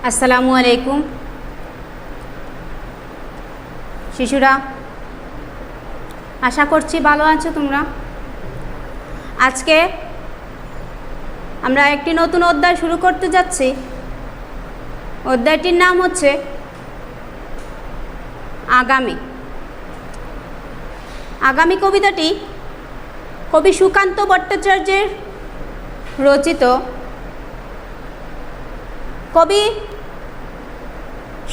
আসসালামু আলাইকুম শিশুরা, আশা করছি ভালো আছো তোমরা। আজকে আমরা একটি নতুন অধ্যায় শুরু করতে যাচ্ছি। অধ্যায়টির নাম হচ্ছে আগামী। আগামী কবিতাটি কবি সুকান্ত ভট্টাচার্যের রচিত। কবি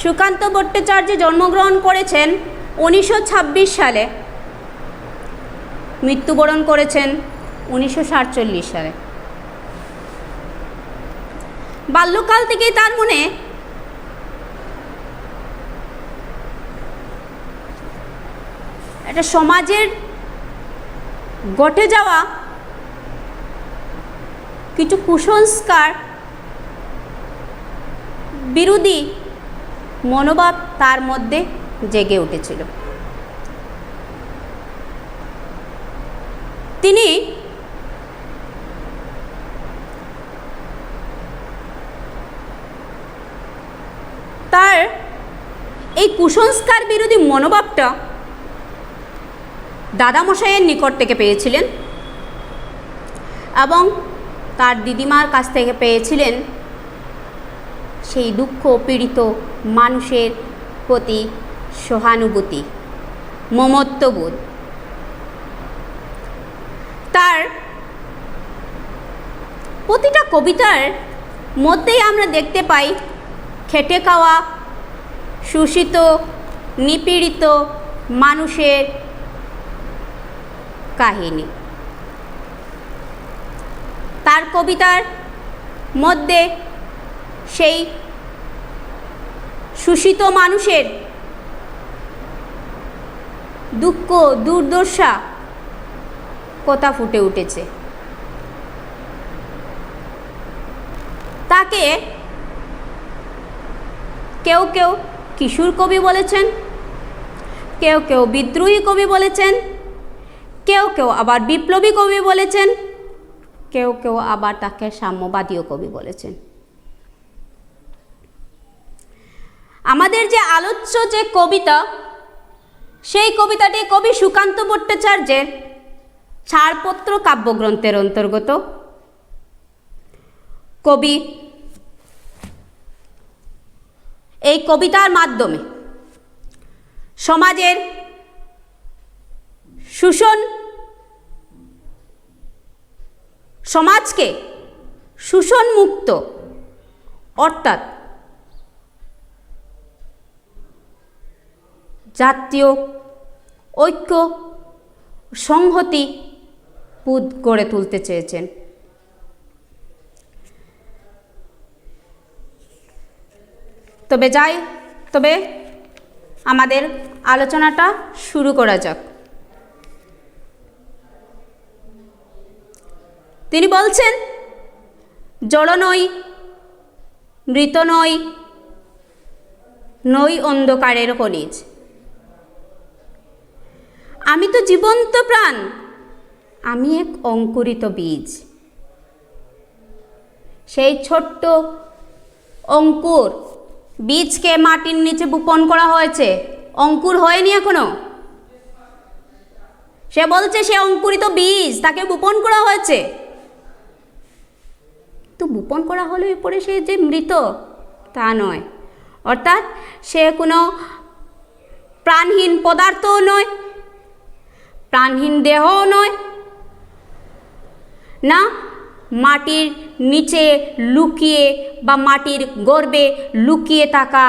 সুকান্ত ভট্টাচার্য জন্মগ্রহণ করেছেন 1926 সালে, মৃত্যুবরণ করেছেন 1947 সালে। বাল্যকাল থেকেই তার মনে একটা সমাজের ঘটে যাওয়া কিছু কুসংস্কার বিরোধী মনোভাব তার মধ্যে জেগে উঠেছিল। তিনি তার এই কুসংস্কার বিরোধী মনোভাবটা দাদামশাইয়ের নিকট থেকে পেয়েছিলেন এবং তার দিদিমার কাছ থেকে পেয়েছিলেন সেই দুঃখ পীড়িত মানুষের প্রতি সহানুভূতি, মমত্ববোধ। তার প্রতিটা কবিতার মধ্যেই আমরা দেখতে পাই খেটে খাওয়া, শোষিত, নিপীড়িত মানুষের কাহিনী। তার কবিতার মধ্যে সেই শোষিত মানুষের দুঃখ দুর্দশা কথা ফুটে উঠেছে। তাকে কেউ কেউ কিশোর কবি বলেছেন, কেউ কেউ বিদ্রোহী কবি বলেছেন, কেউ কেউ আবার বিপ্লবী কবি বলেছেন, কেউ কেউ আবার তাকে সাম্যবাদীও কবি বলেছেন। আমাদের যে আলোচ্য যে কবিতা, সেই কবিতাটি কবি সুকান্ত ভট্টাচার্যের ছাড়পত্র কাব্যগ্রন্থের অন্তর্গত। কবি এই কবিতার মাধ্যমে সমাজের শোষণ, সমাজকে শোষণমুক্ত অর্থাৎ জাতীয় ঐক্য সংহতি বোধ গড়ে তুলতে চেয়েছেন। তবে আমাদের আলোচনাটা শুরু করা যাক। তিনি বলছেন, জড় নই, মৃত নই, নই অন্ধকারের খনিজ। আমি তো জীবন্ত প্রাণ, আমি এক অঙ্কুরিত বীজ। সেই ছোট্ট অঙ্কুর বীজকে মাটির নিচে বপন করা হয়েছে, অঙ্কুর হয়নি এখনো। সে বলছে সে অঙ্কুরিত বীজ, তাকে বপন করা হয়েছে। তো বপন করা হলে পরে সে যে মৃত তা নয়, অর্থাৎ সে কোনো প্রাণহীন পদার্থও নয়, প্রাণহীন দেহও নয়, না মাটির নিচে লুকিয়ে বা মাটির গর্ভে লুকিয়ে থাকা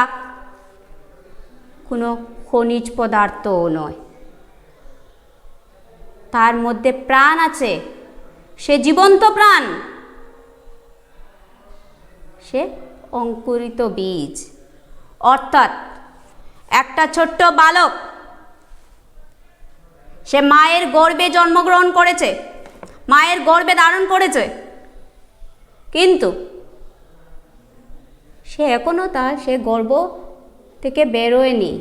কোনো খনিজ পদার্থও নয়। তার মধ্যে প্রাণ আছে, সে জীবন্ত প্রাণ, সে অঙ্কুরিত বীজ। অর্থাৎ একটা ছোট্ট বালক, সে মায়ের গর্ভে জন্মগ্রহণ করেছে, মায়ের গর্ভে ধারণ করেছে, কিন্তু সে এখনো সে গর্ভ থেকে বেরোয়নি।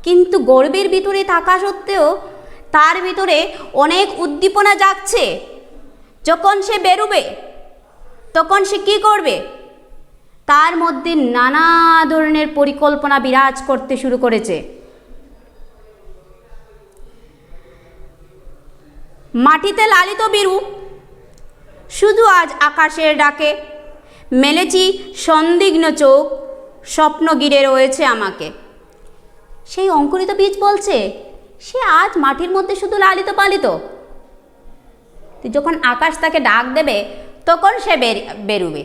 কিন্তু গর্ভের ভিতরে থাকা সত্ত্বেও তার ভিতরে অনেক উদ্দীপনা জাগছে। যখন সে বেরোবে তখন সে কী করবে? তার মধ্যে নানা ধরনের পরিকল্পনা বিরাজ করতে শুরু করেছে। মাটিতে লালিত বিরু শুধু আজ আকাশের ডাকে মেলেছি সন্দিগ্ন চোখ, স্বপ্ন ঘিরে রয়েছে আমাকে। সেই অঙ্কুরিত বীজ বলছে সে আজ মাটির মধ্যে শুধু লালিত পালিত, যখন আকাশ তাকে ডাক দেবে তখন সে বেরুবে।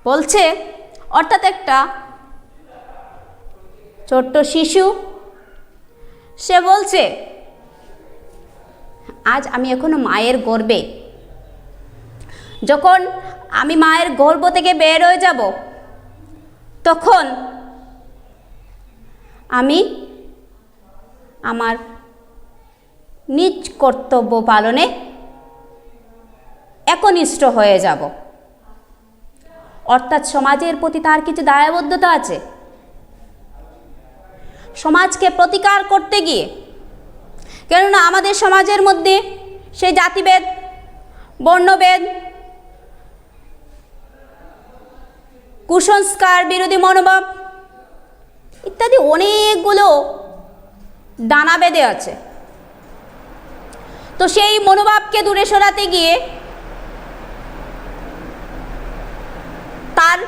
বলছে অর্থাৎ একটা ছোট্ট শিশু, সে বলছে আজ আমি এখনো মায়ের গর্ভে, যখন আমি মায়ের গর্ভ থেকে বের হয়ে যাব তখন আমি আমার নিজ কর্তব্য পালনে একনিষ্ঠ হয়ে যাব। অর্থাৎ সমাজের প্রতি তার কিছু দায়বদ্ধতা আছে। সমাজকে প্রতিকার করতে গিয়ে, কেননা আমাদের সমাজের মধ্যে সেই জাতিভেদ, বর্ণভেদ, কুসংস্কার বিরোধী মনোভাব ইত্যাদি অনেকগুলো দানা বেঁধে আছে। তো সেই মনোভাবকে দূরে সরাতে গিয়ে তার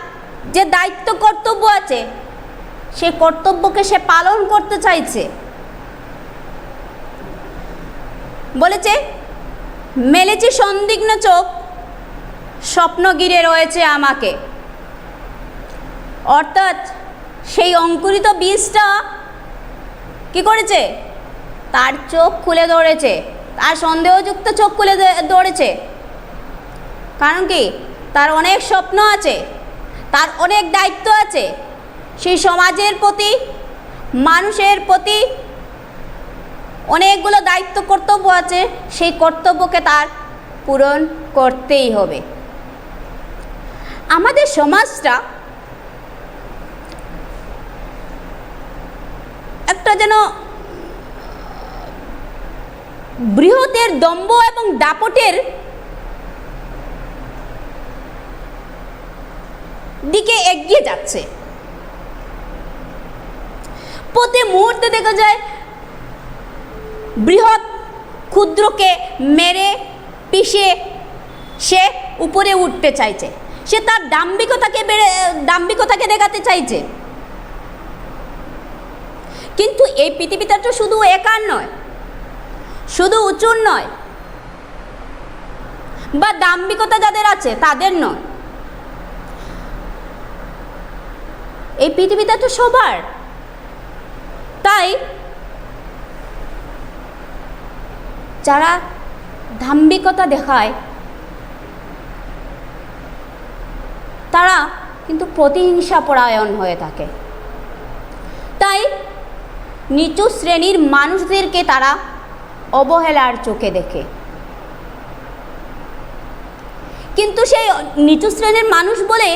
যে দায়িত্ব কর্তব্য আছে সেই কর্তব্যকে সে পালন করতে চাইছে। বলেছে মেলেছি সন্দিগ্ন চোখ, স্বপ্ন ঘিরে রয়েছে আমাকে। অর্থাৎ সেই অঙ্কুরিত বীজটা কি করেছে, তার চোখ খুলে ধরেছে, তার সন্দেহযুক্ত চোখ খুলে ধরেছে। কারণ কি, তার অনেক স্বপ্ন আছে, তার অনেক দায়িত্ব আছে, সেই সমাজের প্রতি, মানুষের প্রতি অনেকগুলো দায়িত্ব কর্তব্য আছে, সেই কর্তব্যকে তার পূরণ করতেই হবে। আমাদের সমাজটা একটা যেন বৃহতের দম্ভ এবং দাপটের দিকে এগিয়ে যাচ্ছে। প্রতি মুহূর্তে দেখা যায় বৃহৎ ক্ষুদ্রকে মেরে পিষে সে উপরে উঠতে চাইছে, সে তার দাম্ভিকতাকে দেখাতে চাইছে। কিন্তু এই পৃথিবীটা তো শুধু একার নয়, শুধু উঁচুর নয়, বা দাম্ভিকতা যাদের আছে তাদের নয়, এই পৃথিবীটা তো সবার। তাই যারা দাম্ভিকতা দেখায় তারা কিন্তু প্রতিহিংসা পরায়ণ হয়ে থাকে। তাই নিচু শ্রেণীর মানুষদেরকে তারা অবহেলার চোখে দেখে। কিন্তু সেই নিচু শ্রেণীর মানুষ বলে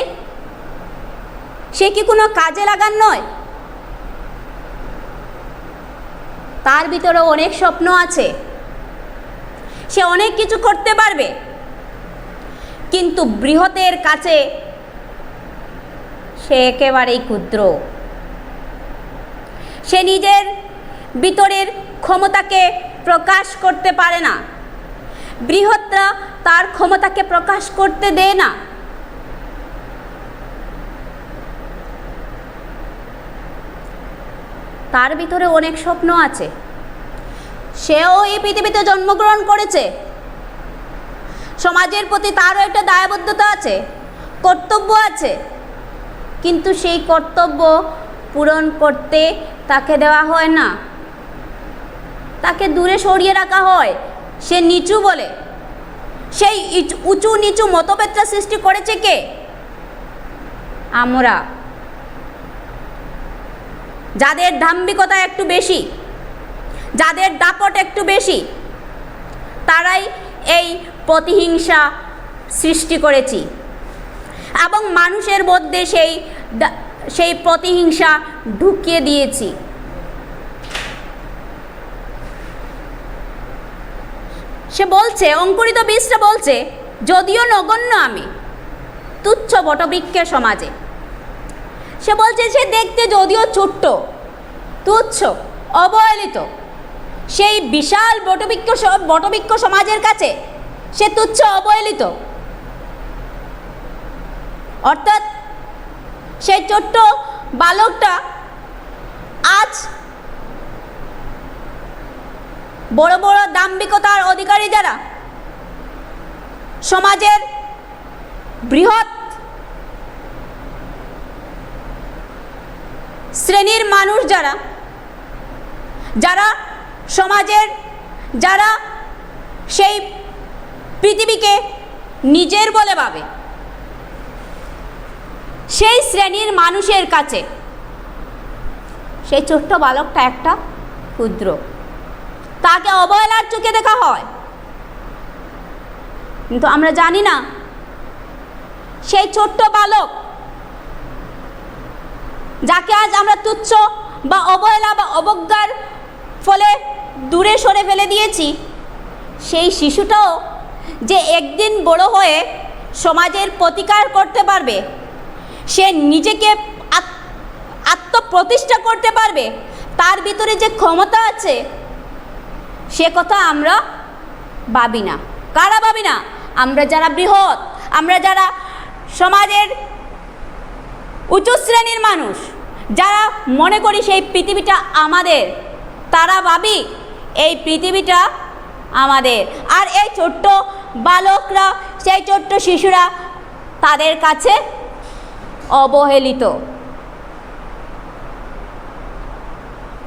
সে কি কোনো কাজে লাগার নয়? তার ভিতরে অনেক স্বপ্ন আছে, সে অনেক কিছু করতে পারবে, কিন্তু বৃহতের কাছে সে একেবারেই ক্ষুদ্র। সে নিজের ভিতরের ক্ষমতাকে প্রকাশ করতে পারে না, বৃহৎরা তার ক্ষমতাকে প্রকাশ করতে দেয় না। তার ভিতরে অনেক স্বপ্ন আছে, সেও এই পৃথিবীতে জন্মগ্রহণ করেছে, সমাজের প্রতি তারও একটা দায়বদ্ধতা আছে, কর্তব্য আছে, কিন্তু সেই কর্তব্য পূরণ করতে তাকে দেওয়া হয় না, তাকে দূরে সরিয়ে রাখা হয়। সে নিচু বলে। সেই উঁচু নিচু মতভেদটা সৃষ্টি করেছে কে? আমরা, যাদের দাম্ভিকতা একটু বেশি, যাদের দাপট একটু বেশি, তারাই এই প্রতিহিংসা সৃষ্টি করেছি এবং মানুষের মধ্যে সেই প্রতিহিংসা ঢুকিয়ে দিয়েছি। সে বলছে, অঙ্কুরিত বীজটা বলছে যদিও নগণ্য আমি, তুচ্ছ বটবৃক্ষের সমাজে। সে বলছে সে দেখতে যদিও ছোট্ট, তুচ্ছ, অবহেলিত, সেই বিশাল বটবৃক্ষ সমাজের কাছে সে তুচ্ছ, অবহেলিত। অর্থাৎ সেই ছোট্ট বালকটা আজ বড় বড় দাম্ভিকতার অধিকারী যারা, সমাজের বৃহৎ শ্রেণীর মানুষ যারা, যারা সমাজের, যারা সেই পৃথিবীকে নিজের বলে ভাবে, সেই শ্রেণীর মানুষের কাছে সেই ছোট্ট বালকটা একটা ক্ষুদ্র, তাকে অবহেলার চোখে দেখা হয়। কিন্তু আমরা জানি না সেই ছোট্ট বালক যাকে আজ আমরা তুচ্ছ বা অবহেলা বা অবজ্ঞার ফলে দূরে সরে ফেলে দিয়েছি, সেই শিশুটাও যে একদিন বড় হয়ে সমাজের প্রতিকার করতে পারবে, সে নিজেকে আত্মপ্রতিষ্ঠা করতে পারবে, তার ভিতরে যে ক্ষমতা আছে, সে কথা আমরা ভাবি না। কারা ভাবি না? আমরা যারা বৃহৎ, আমরা যারা সমাজের উচ্চ শ্রেণীর মানুষ, যারা মনে করি সেই পৃথিবীটা আমাদের, তারা ভাবি এই পৃথিবীটা আমাদের। আর এই ছোট্ট বালকরা, সেই ছোট্ট শিশুরা তাদের কাছে অবহেলিত।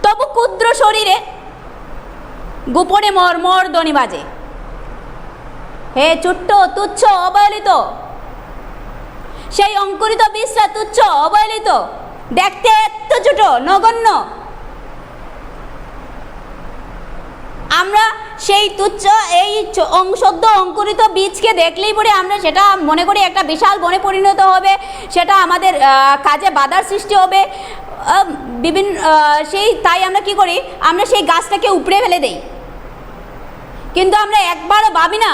তবু ক্ষুদ্র শরীরে গোপনে মর্মর ধ্বনি বাজে, হে ছোট্ট, তুচ্ছ, অবহেলিত, সেই অঙ্কুরিত বীজটা তুচ্ছ, অবহেলিত, দেখতে এত ছোট, নগণ্য। আমরা সেই তুচ্ছ, এই সদ্য অঙ্কুরিত বীজকে দেখলেই পরে আমরা সেটা মনে করি একটা বিশাল বনে পরিণত হবে, সেটা আমাদের কাজে বাধার সৃষ্টি হবে, তাই আমরা কি করি, আমরা সেই গাছটাকে উপড়ে ফেলে দেই। কিন্তু আমরা একবারও ভাবি না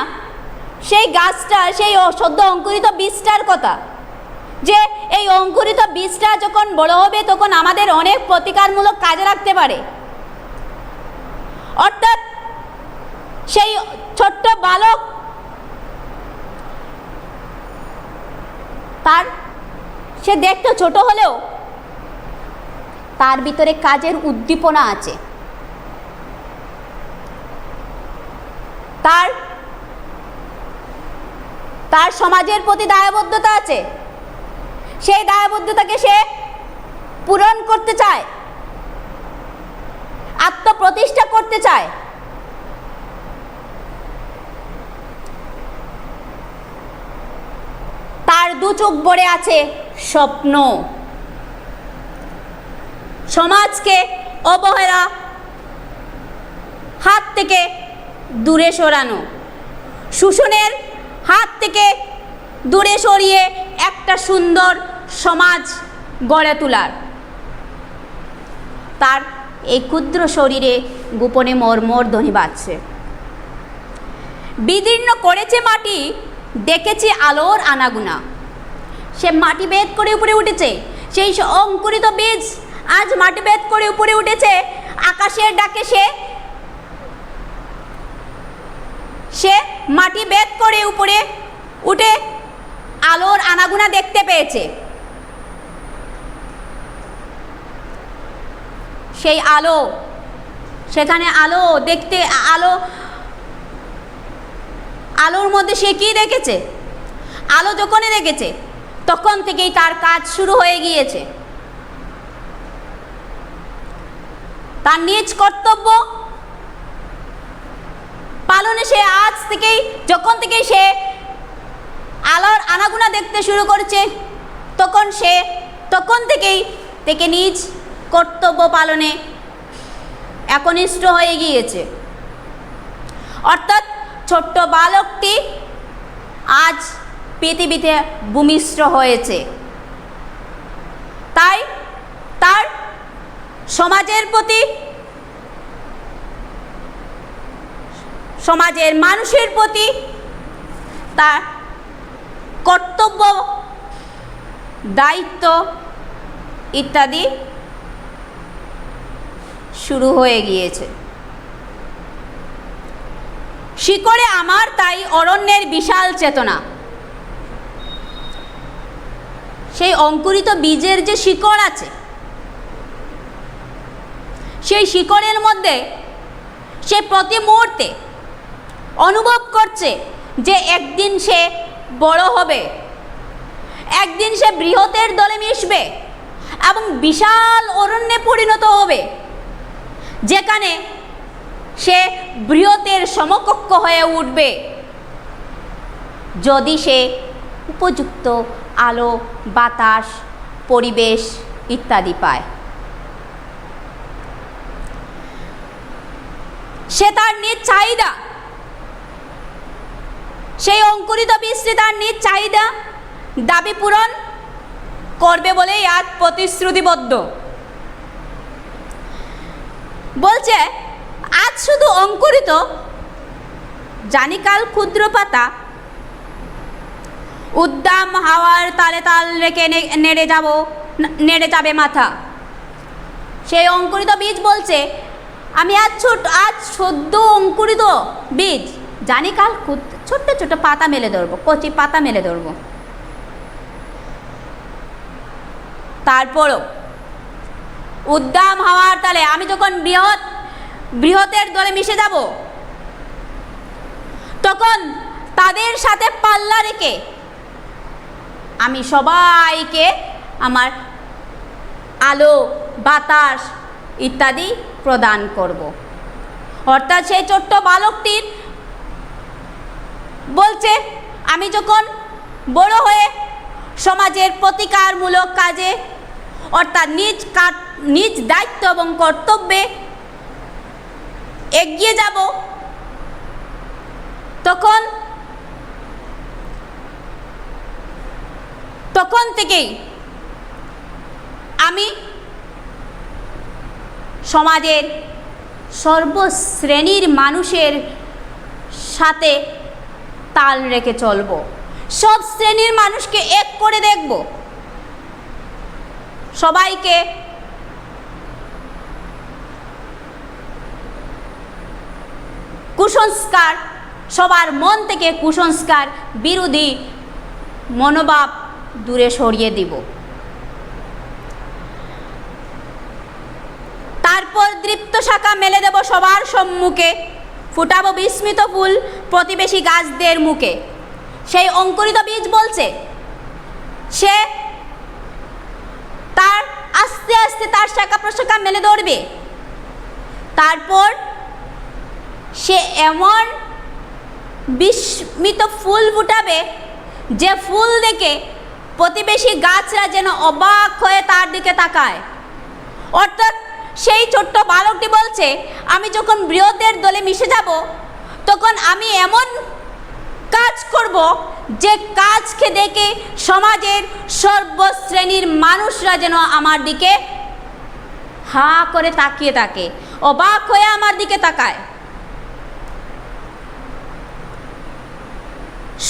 সেই গাছটা, সেই সদ্য অঙ্কুরিত বীজটার কথা, যে এই অঙ্কুরিত বীজটা যখন বড় হবে তখন আমাদের অনেক প্রতিকারমূলক কাজে লাগতে পারে। অর্থাৎ সেই ছোট্ট বালক, সে দেখতে ছোট হলেও তার ভিতরে কাজের উদ্দীপনা আছে, তার সমাজের প্রতি দায়বদ্ধতা আছে, সেই দায়বদ্ধতাকে সে পূরণ করতে চায়, আত্মপ্রতিষ্ঠা করতে চায়। তার দু চোখ ভরে আছে স্বপ্ন, সমাজকে অবহেলা হাত থেকে দূরে সরানো, শোষণের হাত থেকে দূরে সরিয়ে একটা সুন্দর সমাজ গড়ে তোলার। তার এই ক্ষুদ্র শরীরে গোপনে মর্মর ধ্বনি বাজছে। বিদীর্ণ করেছে মাটি, দেখেছি আলোর আনাগোনা। সে মাটি ভেদ করে উপরে উঠেছে, সেই অঙ্কুরিত বীজ আজ মাটি ভেদ করে উপরে উঠেছে। আকাশের ডাকে সে মাটি ভেদ করে উপরে উঠে আলোর আনাগোনা দেখতে পেয়েছে। সেই আলো, সেখানে আলো দেখতে, আলোর মধ্যে সে কি দেখেছে? আলো যখনই দেখেছে তখন থেকেই তার কাজ শুরু হয়ে গিয়েছে। তার নিজ কর্তব্য পালনে সে আজ থেকেই, যখন থেকেই সে আলোর আনাগোনা দেখতে শুরু করেছে, তখন থেকেই নিজ কর্তব্য পালনে একনিষ্ঠ হয়ে গিয়েছে। অর্থাৎ ছোট্ট বালকটি আজ পৃথিবীতে ভূমিষ্ঠ হয়েছে। তাই তার সমাজের প্রতি, সমাজের মানুষের প্রতি তার কর্তব্য, দায়িত্ব ইত্যাদি শুরু হয়ে গিয়েছে। শিকড়ে আমার তাই অরণ্যের বিশাল চেতনা। সেই অঙ্কুরিত বীজের যে শিকড় আছে, সেই শিকড়ের মধ্যে সে প্রতি মুহূর্তে অনুভব করছে যে একদিন সে বড় হবে, একদিন সে বৃহতের দলে মিশবে এবং বিশাল অরণ্যে পরিণত হবে, যেখানে সে বৃহতের সমকক্ষ হয়ে উঠবে যদি সে উপযুক্ত আলো, বাতাস, পরিবেশ ইত্যাদি পায়। সে তার নিজ চাহিদা, সেই অঙ্কুরিত বীজটি তার নিজ চাহিদা দাবি পূরণ করবে বলেই আজ প্রতিশ্রুতিবদ্ধ। বলছে আজ শুধু অঙ্কুরিত, জানি কাল ক্ষুদ্র পাতা, উদ্দাম হাওয়ার তালে তাল রেখে নেড়ে যাবে মাথা। সেই অঙ্কুরিত বীজ বলছে আমি আজ সদ্য অঙ্কুরিত বীজ, জানি কাল ছোট্ট ছোট্ট পাতা মেলে ধরবো, কচি পাতা মেলে ধরবো। তারপরও উদ্দাম হাওয়ার তালে আমি যখন বৃহতের দলে মিশে যাব, তখন তাদের সাথে পাল্লা রেখে আমি সবাইকে আমার আলো, বাতাস ইত্যাদি প্রদান করব। অর্থাৎ সেই ছোট্ট বালকটির বলছে আমি যখন বড় হয়ে সমাজের প্রতিকারমূলক কাজে, অর্থাৎ নিজ দায়িত্ব এবং কর্তব্যে এগিয়ে যাব, তখন থেকেই আমি সমাজের সর্বশ্রেণীর মানুষের সাথে তাল রেখে চলব, সব শ্রেণীর মানুষকে এক করে দেখব, সবাইকে কুসংস্কার, সবার মন থেকে কুসংস্কার বিরোধী মনোভাব দূরে সরিয়ে দিব। তারপর দীপ্ত শাখা মেলে দেব সবার সম্মুখে, ফুটাবো বিস্মিত ফুল প্রতিবেশী গাছদের মুখে। সেই অঙ্কুরিত বীজ বলছে সে তার আস্তে আস্তে তার শাখা প্রশাখা মেলে ধরবে, তারপর সে এমন বিস্মিত ফুল ফুটাবে যে ফুল দেখে প্রতিবেশী গাছরা যেন অবাক হয়ে তার দিকে তাকায়। অর্থাৎ সেই ছোট্ট বালকটি বলছে আমি যখন বৃহতের দলে মিশে যাব, তখন আমি এমন কাজ করব যে কাজকে দেখে সমাজের সর্বশ্রেণীর মানুষরা যেন আমার দিকে হা করে তাকিয়ে থাকে, অবাক হয়ে আমার দিকে তাকায়।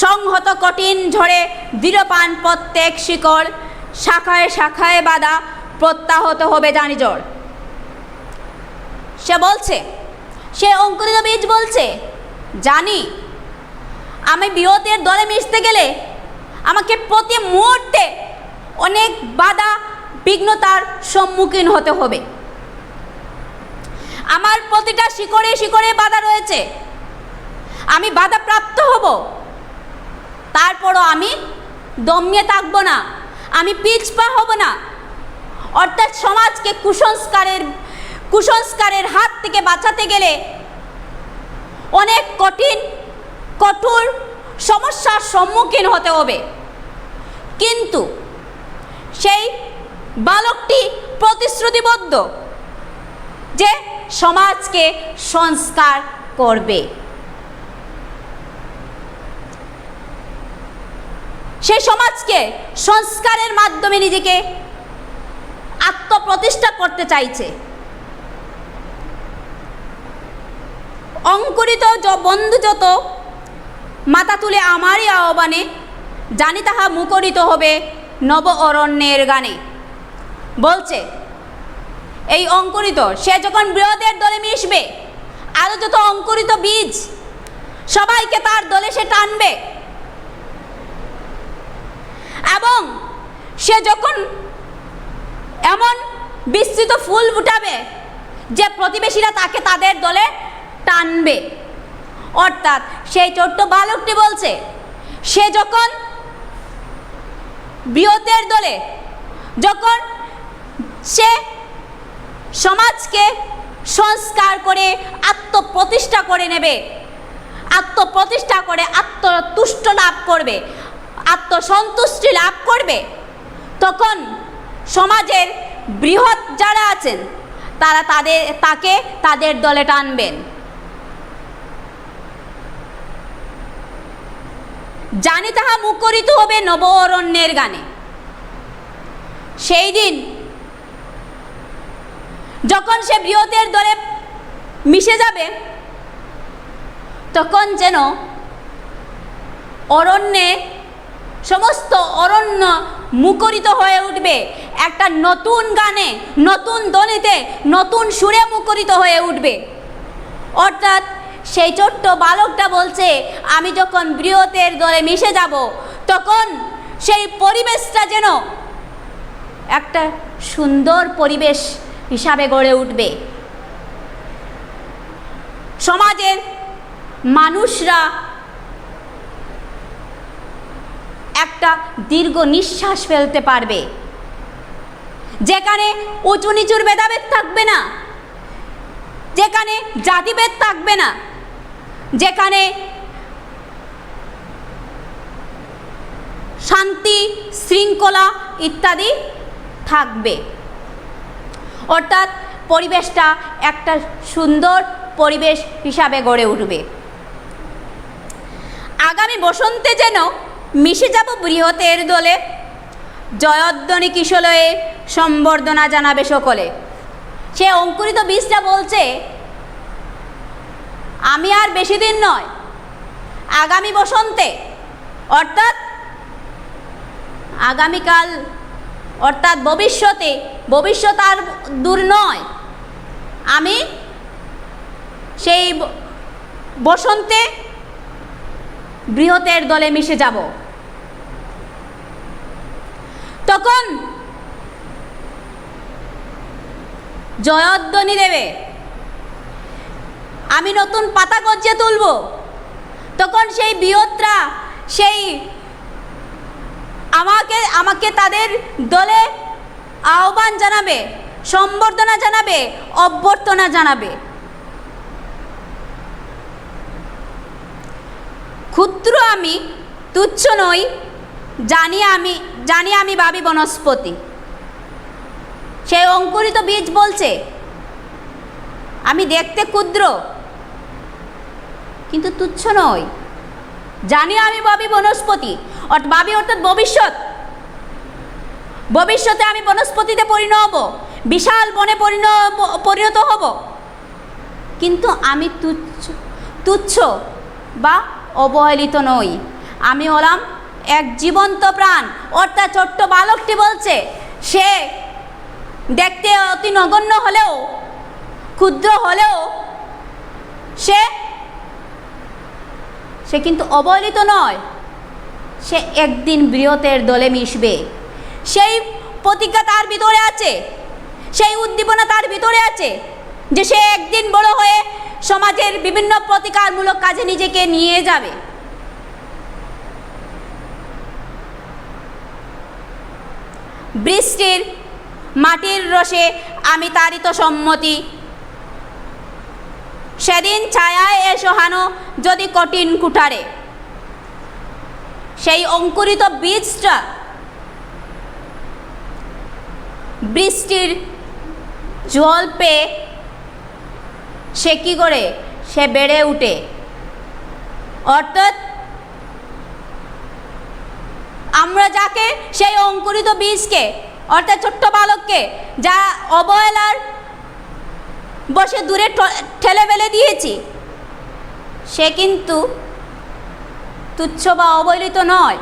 সংহত কঠিন ঝড়ে দৃঢ়পান প্রত্যেক শিকড়, শাখায় শাখায় বাঁধা প্রত্যাহত হবে জানি ঝড়। সে বলছে, সে অঙ্কুরিত বীজ বলছে জানি আমি বৃহতের দলে মিশতে গেলে আমাকে প্রতি মুহূর্তে অনেক বাধা বিঘ্নতার সম্মুখীন হতে হবে। আমার প্রতিটা শিকড়ে শিকড়ে বাধা রয়েছে, আমি বাধাপ্রাপ্ত হব। তারপরও আমি দমিয়ে থাকব না, আমি পিছপা হব না। অর্থাৎ সমাজকে কুসংস্কারের হাত থেকে বাঁচাতে গেলে অনেক কঠোর সমস্যার সম্মুখীন হতে হবে, কিন্তু সেই বালকটি প্রতিশ্রুতিবদ্ধ যে সমাজকে সংস্কার করবে। সেই সমাজকে সংস্কারের মাধ্যমে নিজেকে আত্মপ্রতিষ্ঠা করতে চাইছে। অঙ্কুরিত বন্ধু যত মাথা তুলে আমারই আহ্বানে, জানি তাহা মুখরিত হবে নব অরণ্যের গানে। বলছে এই অঙ্কুরিত সে যখন বৃহতের দলে মিশবে, আরও যত অঙ্কুরিত বীজ সবাইকে তার দলে সে টানবে, এবং সে যখন এমন বিস্তৃত ফুল ফুটাবে যে প্রতিবেশীরা তাকে তাদের দলে টানবে। অর্থাৎ সেই ছোট্ট বালকটি বলছে সে যখন বৃহতের দলে, যখন সে সমাজকে সংস্কার করে আত্মপ্রতিষ্ঠা করে নেবে, আত্মপ্রতিষ্ঠা করে আত্মতুষ্ট লাভ করবে, আত্মসন্তুষ্টি লাভ করবে, তখন সমাজের বৃহৎ যারা আছেন তারা তাকে তাদের দলে টানবেন। জানি তাহা মুখরিত হবে নব অরণ্যের গানে। সেই দিন যখন সে বৃহতের দলে মিশে যাবে, তখন যেন অরণ্যে, সমস্ত অরণ্য মুখরিত হয়ে উঠবে একটা নতুন গানে, নতুন ধ্বনিতে, নতুন সুরে মুখরিত হয়ে উঠবে। অর্থাৎ সেই ছোট্ট বালকটা বলছে আমি যখন বৃহতের দলে মিশে যাব, তখন সেই পরিবেশটা যেন একটা সুন্দর পরিবেশ হিসাবে গড়ে উঠবে। সমাজের মানুষরা একটা দীর্ঘ নিঃশ্বাস ফেলতে পারবে, যেখানে উঁচু নিচুর ভেদাভেদ থাকবে না, যেখানে জাতিভেদ থাকবে না, যেখানে শান্তি শৃঙ্খলা ইত্যাদি থাকবে। অর্থাৎ পরিবেশটা একটা সুন্দর পরিবেশ হিসাবে গড়ে উঠবে। আগামী বসন্তে যেন মিশে যাব বৃহতের দলে, জয়ধ্বনি কিশলয়ে সম্বর্ধনা জানাবে সকলে। সে অঙ্কুরিত বীজটা বলছে আমি আর বেশি দিন নয়, আগামী বসন্তে, অর্থাৎ আগামীকাল, অর্থাৎ ভবিষ্যতে, ভবিষ্যৎ আর দূর নয়, আমি সেই বসন্তে বৃহতের দলে মিশে যাব। তখন জয়ধ্বনি দেবে, আমি নতুন পাতা গজিয়ে তুলব। তখন সেই বৃহৎরা সেই আমাকে তাদের দলে আহ্বান জানাবে, সম্বর্ধনা জানাবে, অভ্যর্থনা জানাবে। ক্ষুদ্র আমি, তুচ্ছ নই, জানি আমি ভাবি বনস্পতি। সেই অঙ্কুরিত বীজ বলছে আমি দেখতে ক্ষুদ্র, কিন্তু তুচ্ছ নই, জানি আমি ভাবি বনস্পতি। ভাবি অর্থাৎ ভবিষ্যৎ, ভবিষ্যতে আমি বনস্পতিতে পরিণত হব, বিশাল বনে পরিণত হব, কিন্তু আমি তুচ্ছ বা অবহেলিত নই, আমি হলাম এক জীবন্ত প্রাণ। অর্থাৎ ছোট্ট বালকটি বলছে সে দেখতে অতি নগণ্য হলেও, ক্ষুদ্র হলেও সে কিন্তু অবহেলিত নয়, সে একদিন বৃহতের দলে মিশবে। সেই প্রতিজ্ঞা তার ভিতরে আছে, সেই উদ্দীপনা তার ভিতরে আছে যে সে একদিন বড় হয়ে সমাজের বিভিন্ন প্রতিকারমূলক কাজে নিজেকে নিয়ে যাবে। বৃষ্টির মাটির রসে আমি তারিত সম্মতি, সেদিন ছায়ায় সহানো যদি কঠিন কুঠারে। সেই অঙ্কুরিত বীজটা বৃষ্টির জল পেয়ে সে কি করে, সে বেড়ে উঠে। অর্থাৎ আমরা যাকে সেই অঙ্কুরিত বীজকে, অর্থাৎ ছোট্ট বালককে যা অবহেলার বসে দূরে ঠেলে ফেলে দিয়েছি, সে কিন্তু তুচ্ছ বা অবহেলিত নয়।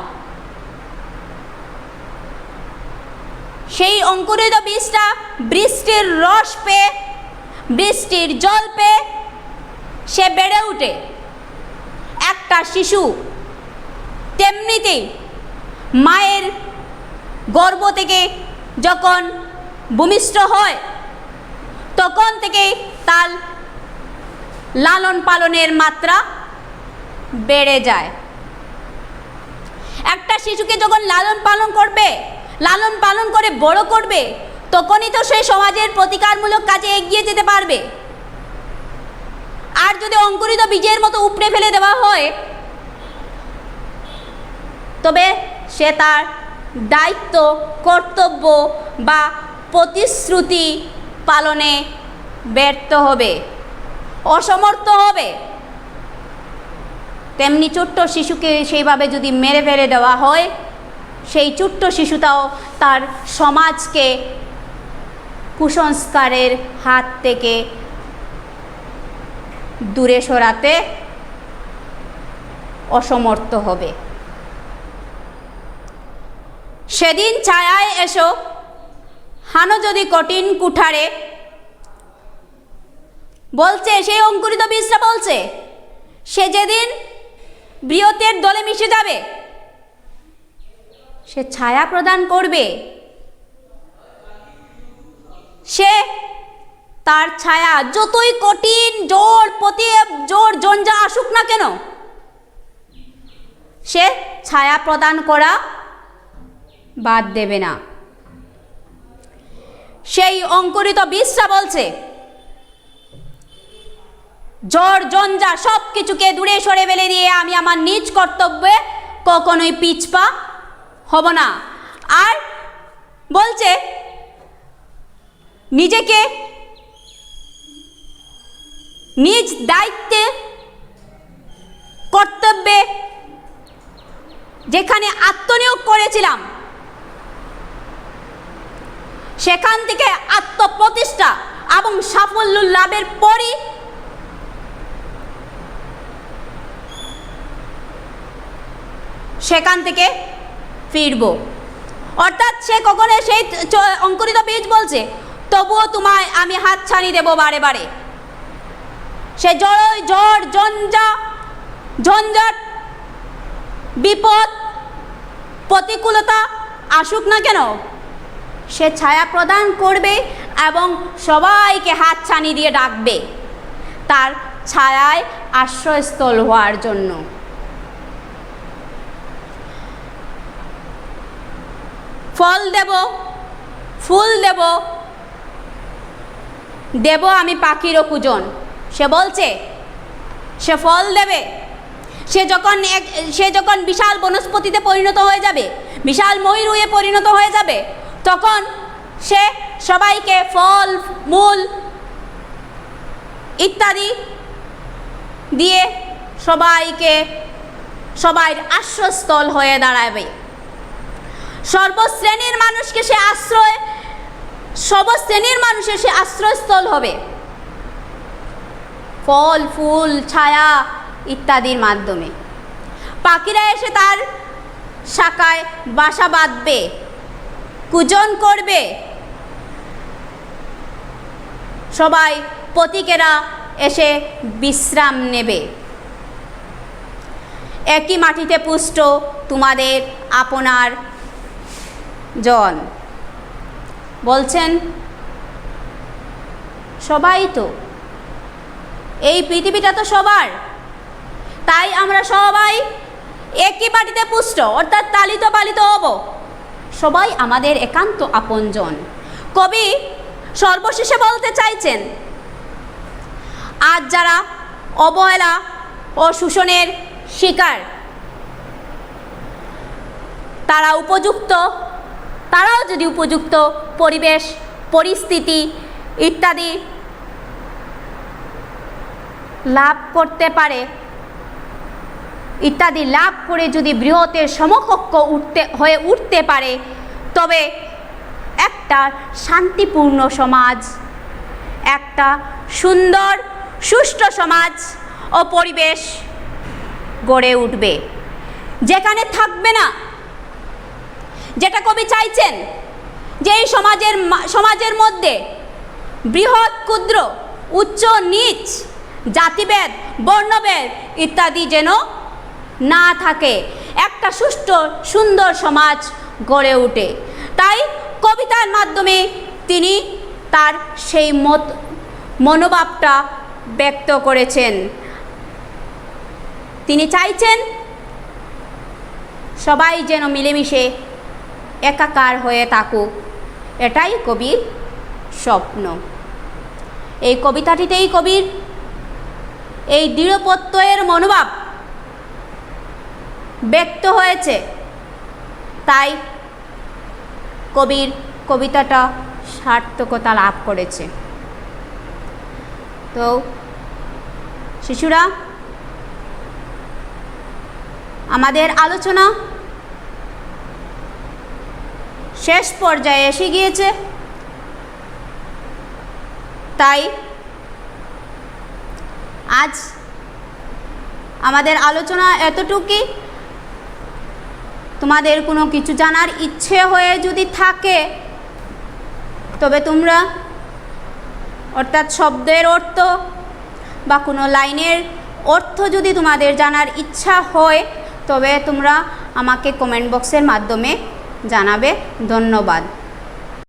সেই অঙ্কুরিত বীজটা বৃষ্টির রস পেয়ে, বৃষ্টির জল পেয়ে সে বেড়ে ওঠে। একটা শিশু তেমনিতেই মায়ের গর্ভ থেকে যখন ভূমিষ্ঠ হয় তখন থেকে তার লালন পালনের মাত্রা বেড়ে যায়। একটা শিশুকে যখন লালন পালন করে বড় করবে, তখনই তো সেই সমাজের প্রতিকারমূলক কাজে এগিয়ে যেতে পারবে। আর যদি অঙ্কুরিত বীজের মতো উপড়ে ফেলে দেওয়া হয়, তবে সে তার দায়িত্ব, কর্তব্য বা প্রতিশ্রুতি পালনে ব্যর্থ হবে, অসমর্থ হবে। তেমনি ছোট্ট শিশুকে সেইভাবে যদি মেরে ফেলে দেওয়া হয়, সেই ছোট্ট শিশুটাও তার সমাজকে কুসংস্কারের হাত থেকে দূরে সরাতে অসমর্থ হবে। সেদিন ছায়ায় এসো, হানো যদি কঠিন কুঠারে, বলছে সেই অঙ্কুরিত বীজটা বলছে সে যেদিন বৃহতের দলে মিশে যাবে, সে ছায়া প্রদান করবে। সে তার ছায়া যতই কঠিন জোর জঞ্জা আসুক না কেন, সে ছায়া প্রদান করা বাদ দেবে না। সেই অঙ্কুরিত বীজটা বলছে ঝড় জঞ্জা সব কিছুকে দূরে সরে ফেলে দিয়ে আমি আমার নিজ কর্তব্যে কখনোই পিছপা হব না। আর বলছে নিজেকে নিজ দায়িত্বে, কর্তব্যে যেখানে আত্মনিয়োগ করেছিলাম, সেখান থেকে আত্মপ্রতিষ্ঠা এবং সাফল্য লাভের পরই সেখান থেকে ফিরব। অর্থাৎ সে কখনো সেই অঙ্কুরিত বীজ বলছে তবুও তোমায় আমি হাত ছানি দেব বারে বারে। সে ঝড় ঝঞ্ঝাট, বিপদ, প্রতিকূলতা আসুক না কেন, সে ছায়া প্রদান করবে এবং সবাইকে হাত ছানি দিয়ে ডাকবে তার ছায়ায় আশ্রয়স্থল হওয়ার জন্য। ফল দেব, ফুল দেব আমি পাখিরও কুজন। সে বলছে সে ফল দেবে। সে যখন বিশাল বনস্পতিতে পরিণত হয়ে যাবে, বিশাল ময়ূরে পরিণত হয়ে যাবে, তখন সে সবাইকে ফল, মূল ইত্যাদি দিয়ে সবাইর আশ্রয়স্থল হয়ে দাঁড়াবে। সর্বশ্রেণীর মানুষের সে আশ্রয়স্থল হবে ফল, ফুল, ছায়া ইত্যাদির মাধ্যমে। পাখিরা এসে তার শাখায় বাসা বাঁধবে, কূজন করবে। সবাই পথিকেরা এসে বিশ্রাম নেবে। একই মাটিতে পুষ্ট তোমাদের আপনার জন। বলছেন সবাই তো, এই পৃথিবীটা তো সবার, তাই আমরা সবাই একই মাটিতে পুষ্ট, অর্থাৎ লালিত পালিত হব। সবাই আমাদের একান্ত আপনজন। কবি সর্বশেষে বলতে চাইছেন আজ যারা অবহেলা ও শোষণের শিকার, তারাও যদি উপযুক্ত পরিবেশ, পরিস্থিতি ইত্যাদি লাভ করে যদি বৃহতের সমকক্ষ হয়ে উঠতে পারে, তবে একটা শান্তিপূর্ণ সমাজ, একটা সুন্দর সুষ্ঠু সমাজ ও পরিবেশ গড়ে উঠবে। যেখানে থাকবে না, যেটা কবি চাইছেন যে এই সমাজের মধ্যে বৃহৎ ক্ষুদ্র, উচ্চ নিচ, জাতিভেদ, বর্ণভেদ ইত্যাদি যেন না থাকে, একটা সুষ্ঠু সুন্দর সমাজ গড়ে ওঠে। তাই কবিতার মাধ্যমে তিনি তার সেই মনোভাবটা ব্যক্ত করেছেন। তিনি চাইছেন সবাই যেন মিলেমিশে একাকার হয়ে থাকুক, এটাই কবির স্বপ্ন। এই কবিতাটিতেই কবির এই দৃঢ়প্রত্যয়ের মনোভাব ব্যক্ত হয়েছে, তাই কবির কবিতাটা সার্থকতা লাভ করেছে। তো শিশুরা, আমাদের আলোচনা শেষ পর্যায়ে এসে গিয়েছে, তাই আজ আমাদের আলোচনা এতটুকুই। তোমাদের কোনো কিছু জানার ইচ্ছে হয়ে যদি থাকে, তবে তোমরা অর্থাৎ শব্দের অর্থ বা কোনো লাইনের অর্থ যদি তোমাদের জানার ইচ্ছা হয়, তবে তোমরা আমাকে কমেন্ট বক্সের মাধ্যমে জানাবে। ধন্যবাদ।